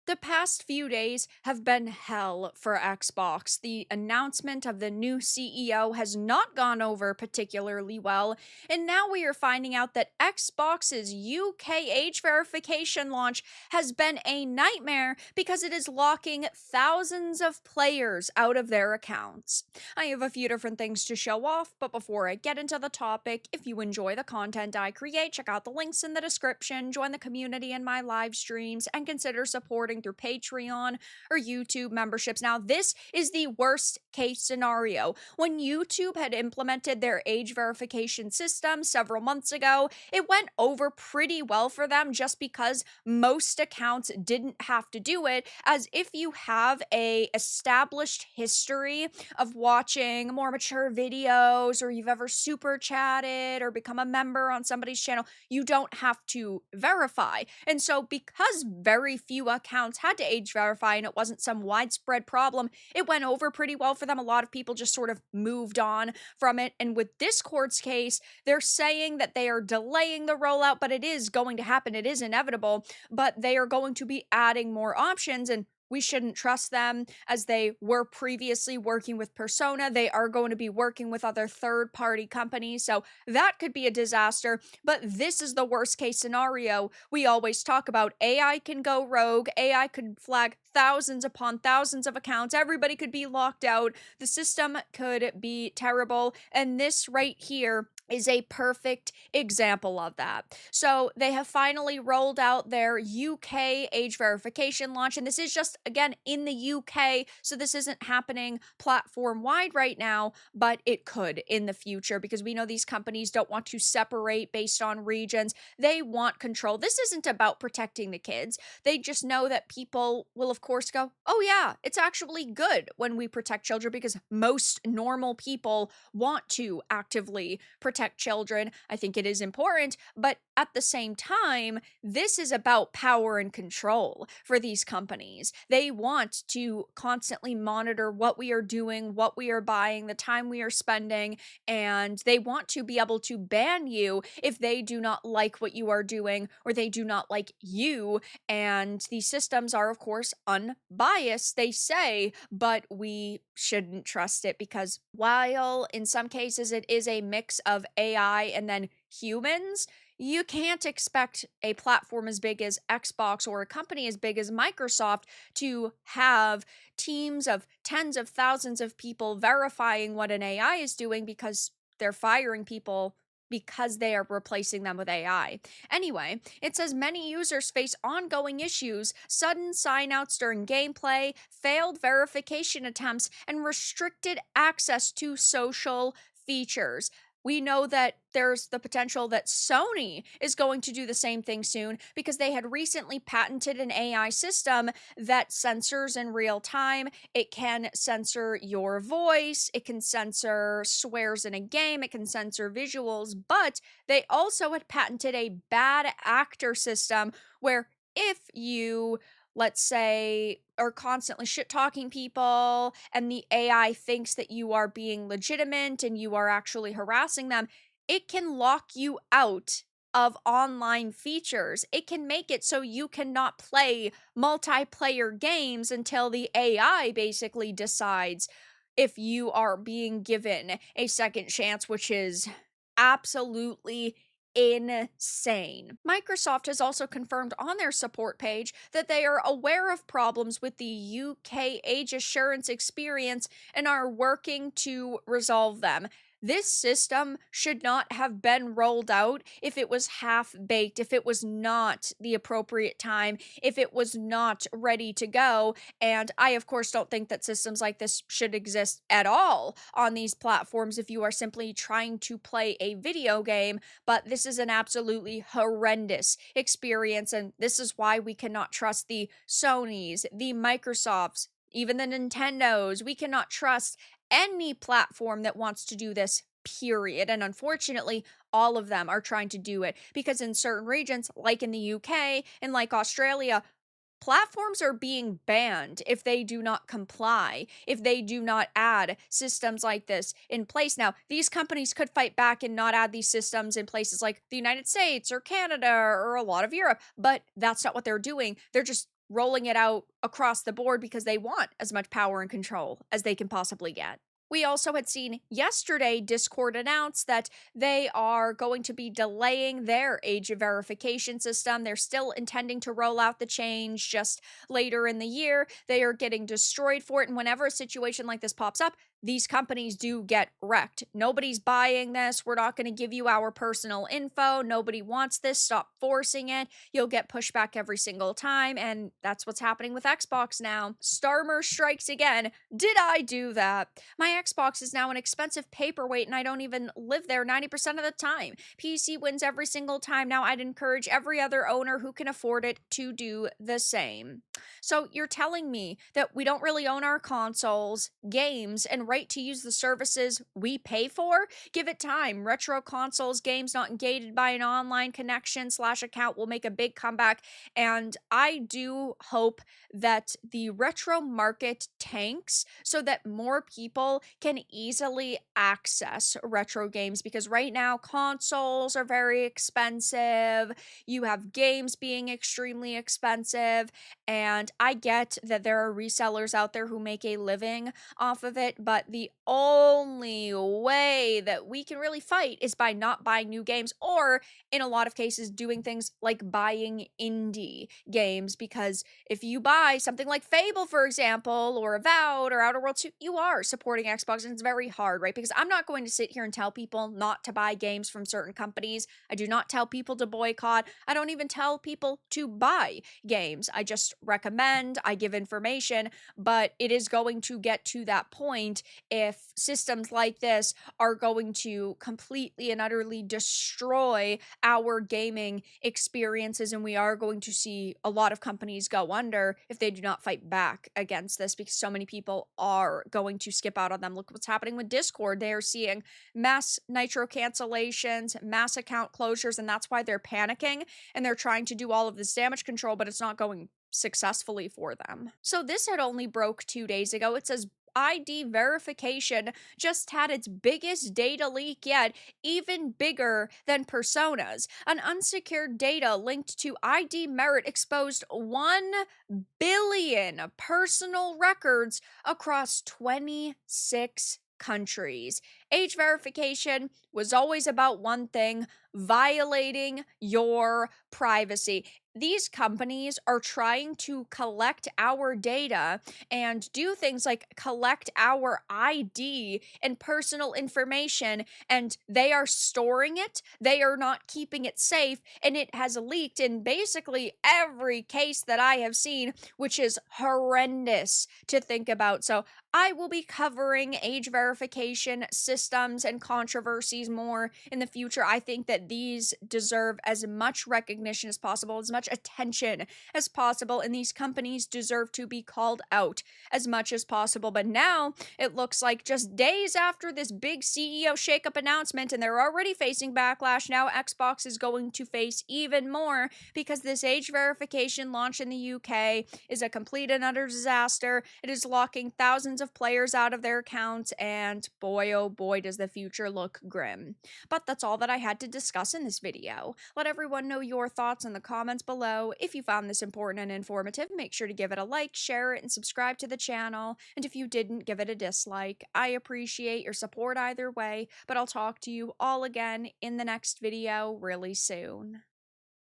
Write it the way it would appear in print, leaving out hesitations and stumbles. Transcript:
The past few days have been hell for Xbox. The announcement of the new CEO has not gone over particularly well, and now we are finding out that Xbox's UK age verification launch has been a nightmare because it is locking thousands of players out of their accounts. I have a few different things to show off, but before I get into the topic, if you enjoy the content I create, check out the links in the description, join the community in my live streams, and consider supporting through Patreon or YouTube memberships. Now, this is the worst case scenario. When YouTube had implemented their age verification system several months ago, it went over pretty well for them just because most accounts didn't have to do it, as if you have a established history of watching more mature videos, or you've ever super chatted or become a member on somebody's channel, you don't have to verify. And so because very few accounts had to age verify and it wasn't some widespread problem, it went over pretty well for them. A lot of people just sort of moved on from it. And with Discord's case, they're saying that they are delaying the rollout, but it is going to happen. It is inevitable, but they are going to be adding more options, and we shouldn't trust them as they were previously working with Persona. They are going to be working with other third-party companies, so that could be a disaster. But this is the worst-case scenario we always talk about. AI can go rogue. AI could flag thousands upon thousands of accounts. Everybody could be locked out. The system could be terrible. And this right here is a perfect example of that. So they have finally rolled out their UK age verification launch, and this is just, again, in the UK, so this isn't happening platform-wide right now, but it could in the future, because we know these companies don't want to separate based on regions. They want control. This isn't about protecting the kids. They just know that people will, of course, go, oh yeah, it's actually good when we protect children, because most normal people want to actively protect children. I think it is important, but at the same time, this is about power and control for these companies. They want to constantly monitor what we are doing, what we are buying, the time we are spending, and they want to be able to ban you if they do not like what you are doing or they do not like you. And these systems are, of course, unbiased, they say, but we shouldn't trust it, because while in some cases it is a mix of AI and then humans, you can't expect a platform as big as Xbox or a company as big as Microsoft to have teams of tens of thousands of people verifying what an AI is doing, because they're firing people because they are replacing them with AI. Anyway, it says many users face ongoing issues, sudden signouts during gameplay, failed verification attempts, and restricted access to social features. We know that there's the potential that Sony is going to do the same thing soon, because they had recently patented an AI system that censors in real time. It can censor your voice, it can censor swears in a game, it can censor visuals, but they also had patented a bad actor system where if you, let's say, are constantly shit talking people and the AI thinks that you are being legitimate and you are actually harassing them, it can lock you out of online features. It can make it so you cannot play multiplayer games until the AI basically decides if you are being given a second chance, which is absolutely insane. Microsoft has also confirmed on their support page that they are aware of problems with the UK age assurance experience and are working to resolve them. This system should not have been rolled out if it was half-baked, if it was not the appropriate time, if it was not ready to go. And I, of course, don't think that systems like this should exist at all on these platforms if you are simply trying to play a video game. But this is an absolutely horrendous experience, and this is why we cannot trust the Sonys, the Microsofts, even the Nintendos. We cannot trust any platform that wants to do this, period. And unfortunately, all of them are trying to do it, because in certain regions, like in the UK and like Australia, platforms are being banned if they do not comply, if they do not add systems like this in place. Now, these companies could fight back and not add these systems in places like the United States or Canada or a lot of Europe, but that's not what they're doing. They're just rolling it out across the board because they want as much power and control as they can possibly get. We also had seen yesterday Discord announce that they are going to be delaying their age verification system. They're still intending to roll out the change just later in the year. They are getting destroyed for it. And whenever a situation like this pops up, these companies do get wrecked. Nobody's buying this. We're not going to give you our personal info. Nobody wants this. Stop forcing it. You'll get pushback every single time. And that's what's happening with Xbox now. Starmer strikes again. Did I do that? My Xbox is now an expensive paperweight and I don't even live there 90% of the time. PC wins every single time. Now I'd encourage every other owner who can afford it to do the same. So you're telling me that we don't really own our consoles, games, and right to use the services we pay for? Give it time. Retro consoles, games not engaged by an online connection / account will make a big comeback. And I do hope that the retro market tanks so that more people can easily access retro games, because right now consoles are very expensive. You have games being extremely expensive. And I get that there are resellers out there who make a living off of it, but the only way that we can really fight is by not buying new games, or in a lot of cases, doing things like buying indie games. Because if you buy something like Fable, for example, or Avowed or Outer Worlds 2, you are supporting Xbox, and it's very hard, right? Because I'm not going to sit here and tell people not to buy games from certain companies. I do not tell people to boycott. I don't even tell people to buy games. I just recommend, I give information, but it is going to get to that point if systems like this are going to completely and utterly destroy our gaming experiences, and we are going to see a lot of companies go under if they do not fight back against this, because so many people are going to skip out on them. Look what's happening with Discord. They are seeing mass nitro cancellations, mass account closures, and that's why they're panicking and they're trying to do all of this damage control, but it's not going successfully for them. So this had only broke 2 days ago. It says ID verification just had its biggest data leak yet, even bigger than Personas. An unsecured data linked to ID Merit exposed 1 billion personal records across 26 countries. Age verification was always about one thing: violating your privacy. These companies are trying to collect our data and do things like collect our ID and personal information, and they are storing it. They are not keeping it safe, and it has leaked in basically every case that I have seen, which is horrendous to think about. So I will be covering age verification systems and controversies more in the future. I think that these deserve as much recognition as possible, as much attention as possible, and these companies deserve to be called out as much as possible. But now it looks like just days after this big CEO shakeup announcement, and they're already facing backlash, now Xbox is going to face even more, because this age verification launch in the UK is a complete and utter disaster. It is locking thousands of players out of their accounts, and boy oh boy does the future look grim. But that's all that I had to discuss in this video. Let everyone know your thoughts in the comments below. If you found this important and informative, make sure to give it a like, share it, and subscribe to the channel. And if you didn't, give it a dislike. I appreciate your support either way, but I'll talk to you all again in the next video really soon.